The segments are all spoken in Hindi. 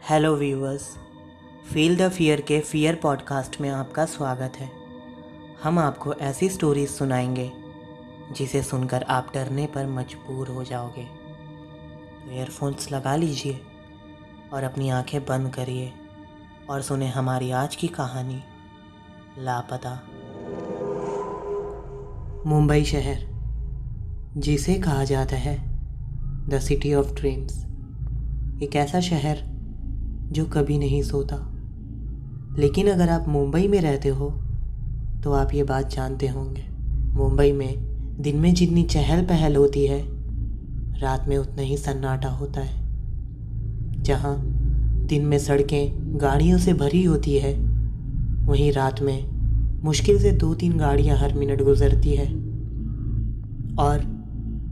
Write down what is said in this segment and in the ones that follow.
Hello viewers, feel the fear के फियर पॉडकास्ट में आपका स्वागत है। हम आपको ऐसी स्टोरीज सुनाएंगे जिसे सुनकर आप डरने पर मजबूर हो जाओगे। तो ईयरफोन्स लगा लीजिए और अपनी आंखें बंद करिए और सुने हमारी आज की कहानी, लापता। मुंबई शहर, जिसे कहा जाता है द सिटी ऑफ ड्रीम्स, एक ऐसा शहर जो कभी नहीं सोता। लेकिन अगर आप मुंबई में रहते हो तो आप ये बात जानते होंगे, मुंबई में दिन में जितनी चहल पहल होती है, रात में उतना ही सन्नाटा होता है। जहाँ दिन में सड़कें गाड़ियों से भरी होती है, वहीं रात में मुश्किल से 2-3 गाड़ियाँ हर मिनट गुजरती है। और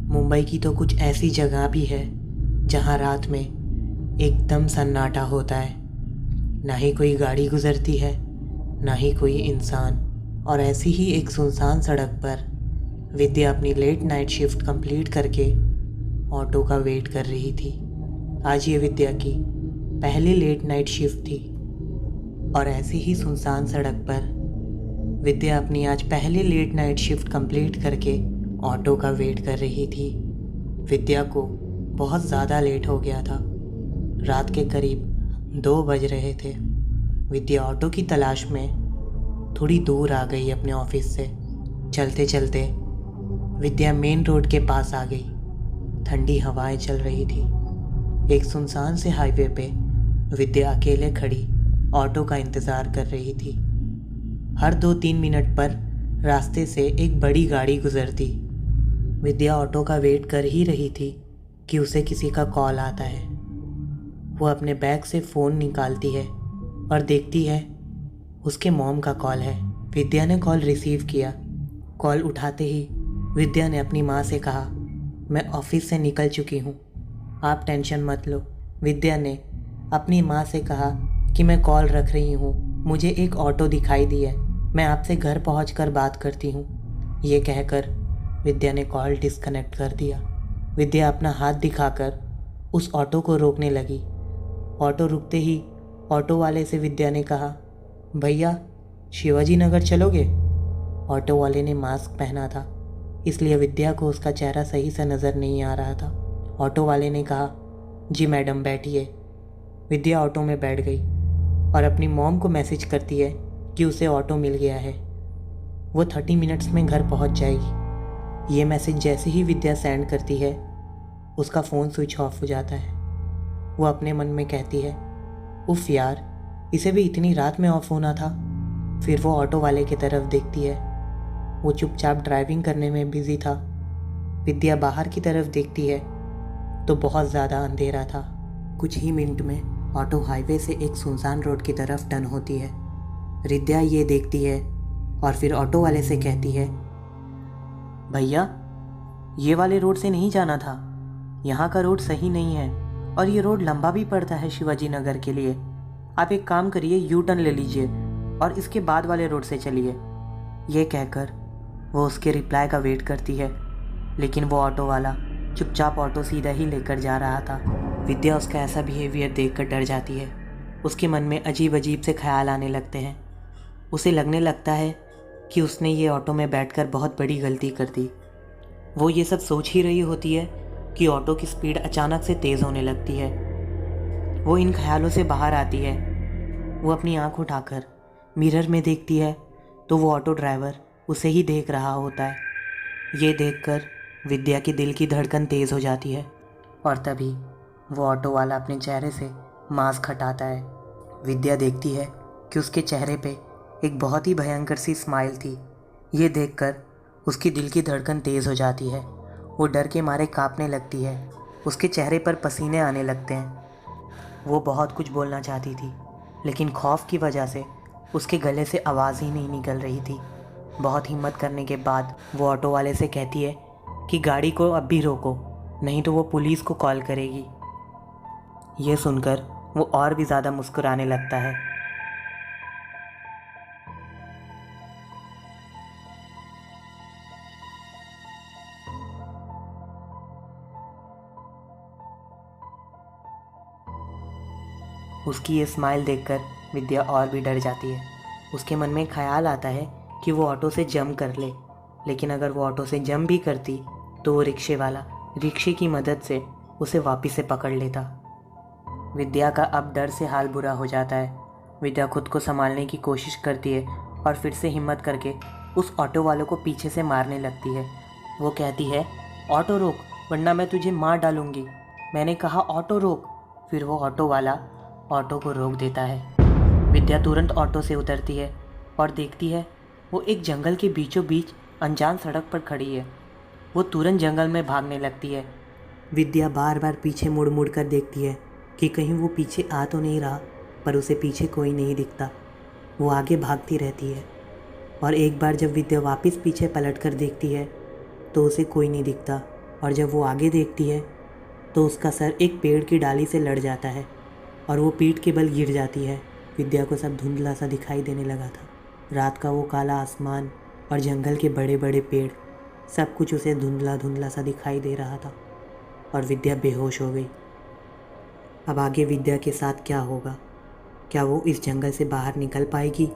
मुंबई की तो कुछ ऐसी जगह भी है जहाँ रात में एकदम सन्नाटा होता है, ना ही कोई गाड़ी गुजरती है, ना ही कोई इंसान। और ऐसी ही एक सुनसान सड़क पर विद्या अपनी लेट नाइट शिफ्ट कंप्लीट करके ऑटो का वेट कर रही थी। आज ये विद्या की पहली लेट नाइट शिफ्ट थी और ऐसी ही सुनसान सड़क पर विद्या अपनी आज पहली लेट नाइट शिफ्ट कंप्लीट करके ऑटो का वेट कर रही थी। विद्या को बहुत ज़्यादा लेट हो गया था। रात के करीब 2 बज रहे थे। विद्या ऑटो की तलाश में थोड़ी दूर आ गई अपने ऑफिस से। चलते चलते विद्या मेन रोड के पास आ गई। ठंडी हवाएं चल रही थी। एक सुनसान से हाईवे पे विद्या अकेले खड़ी ऑटो का इंतज़ार कर रही थी। हर 2-3 मिनट पर रास्ते से एक बड़ी गाड़ी गुजरती। विद्या ऑटो का वेट कर ही रही थी कि उसे किसी का कॉल आता है। वो अपने बैग से फ़ोन निकालती है और देखती है उसके मॉम का कॉल है। विद्या ने कॉल रिसीव किया। कॉल उठाते ही विद्या ने अपनी माँ से कहा, मैं ऑफिस से निकल चुकी हूँ, आप टेंशन मत लो। विद्या ने अपनी माँ से कहा कि मैं कॉल रख रही हूँ, मुझे एक ऑटो दिखाई दी है, मैं आपसे घर पहुँच बात करती हूँ। ये कहकर विद्या ने कॉल डिस्कनेक्ट कर दिया। विद्या अपना हाथ दिखाकर उस ऑटो को रोकने लगी। ऑटो रुकते ही ऑटो वाले से विद्या ने कहा, भैया शिवाजी नगर चलोगे? ऑटो वाले ने मास्क पहना था, इसलिए विद्या को उसका चेहरा सही से नज़र नहीं आ रहा था। ऑटो वाले ने कहा, जी मैडम बैठिए। विद्या ऑटो में बैठ गई और अपनी मॉम को मैसेज करती है कि उसे ऑटो मिल गया है, वो 30 मिनट्स में घर पहुंच जाएगी। ये मैसेज जैसे ही विद्या सेंड करती है, उसका फ़ोन स्विच ऑफ हो जाता है। वो अपने मन में कहती है, उफ़ यार, इसे भी इतनी रात में ऑफ होना था। फिर वो ऑटो वाले की तरफ देखती है। वो चुपचाप ड्राइविंग करने में बिजी था। विद्या बाहर की तरफ देखती है तो बहुत ज़्यादा अंधेरा था। कुछ ही मिनट में ऑटो हाईवे से एक सुनसान रोड की तरफ टर्न होती है। विद्या ये देखती है और फिर ऑटो वाले से कहती है, भैया ये वाले रोड से नहीं जाना था, यहाँ का रोड सही नहीं है और ये रोड लंबा भी पड़ता है शिवाजी नगर के लिए। आप एक काम करिए, यू टर्न ले लीजिए और इसके बाद वाले रोड से चलिए। ये कहकर वो उसके रिप्लाई का वेट करती है, लेकिन वो ऑटो वाला चुपचाप ऑटो सीधा ही लेकर जा रहा था। विद्या उसका ऐसा बिहेवियर देखकर डर जाती है। उसके मन में अजीब अजीब से ख्याल आने लगते हैं। उसे लगने लगता है कि उसने ये ऑटो में बैठकर बहुत बड़ी गलती कर दी। वो ये सब सोच ही रही होती है कि ऑटो की स्पीड अचानक से तेज़ होने लगती है। वो इन ख्यालों से बाहर आती है। वो अपनी आंख उठाकर मिरर में देखती है तो वो ऑटो ड्राइवर उसे ही देख रहा होता है। ये देखकर विद्या के दिल की धड़कन तेज़ हो जाती है और तभी वो ऑटो वाला अपने चेहरे से मास्क हटाता है। विद्या देखती है कि उसके चेहरे पे एक बहुत ही भयंकर सी स्माइल थी। ये देखकर उसकी दिल की धड़कन तेज़ हो जाती है। वो डर के मारे कांपने लगती है। उसके चेहरे पर पसीने आने लगते हैं। वो बहुत कुछ बोलना चाहती थी, लेकिन खौफ की वजह से उसके गले से आवाज़ ही नहीं निकल रही थी। बहुत हिम्मत करने के बाद वो ऑटो वाले से कहती है कि गाड़ी को अब भी रोको, नहीं तो वो पुलिस को कॉल करेगी। ये सुनकर वो और भी ज़्यादा मुस्कुराने लगता है। उसकी ये स्माइल देखकर विद्या और भी डर जाती है। उसके मन में ख्याल आता है कि वो ऑटो से जंप कर ले, लेकिन अगर वो ऑटो से जंप भी करती तो वो रिक्शे वाला रिक्शे की मदद से उसे वापस से पकड़ लेता। विद्या का अब डर से हाल बुरा हो जाता है। विद्या खुद को संभालने की कोशिश करती है और फिर से हिम्मत करके उस ऑटो वालों को पीछे से मारने लगती है। वो कहती है, ऑटो रोक वरना मैं तुझे मार डालूंगी। मैंने कहा ऑटो रोक। फिर वो ऑटो वाला ऑटो को रोक देता है। विद्या तुरंत ऑटो से उतरती है और देखती है वो एक जंगल के बीचों बीच अनजान सड़क पर खड़ी है। वो तुरंत जंगल में भागने लगती है। विद्या बार बार पीछे मुड़ मुड़ कर देखती है कि कहीं वो पीछे आ तो नहीं रहा, पर उसे पीछे कोई नहीं दिखता। वो आगे भागती रहती है और एक बार जब विद्या वापस पीछे पलट कर देखती है तो उसे कोई नहीं दिखता, और जब वो आगे देखती है तो उसका सर एक पेड़ की डाली से लड़ जाता है और वो पीठ के बल गिर जाती है। विद्या को सब धुंधला सा दिखाई देने लगा था। रात का वो काला आसमान और जंगल के बड़े बड़े पेड़, सब कुछ उसे धुंधला धुंधला सा दिखाई दे रहा था और विद्या बेहोश हो गई। अब आगे विद्या के साथ क्या होगा? क्या वो इस जंगल से बाहर निकल पाएगी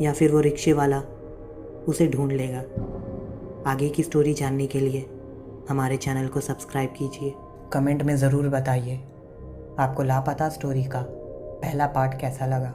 या फिर वो रिक्शे वाला उसे ढूंढ लेगा? आगे की स्टोरी जानने के लिए हमारे चैनल को सब्सक्राइब कीजिए। कमेंट में ज़रूर बताइए आपको लापता स्टोरी का पहला पार्ट कैसा लगा।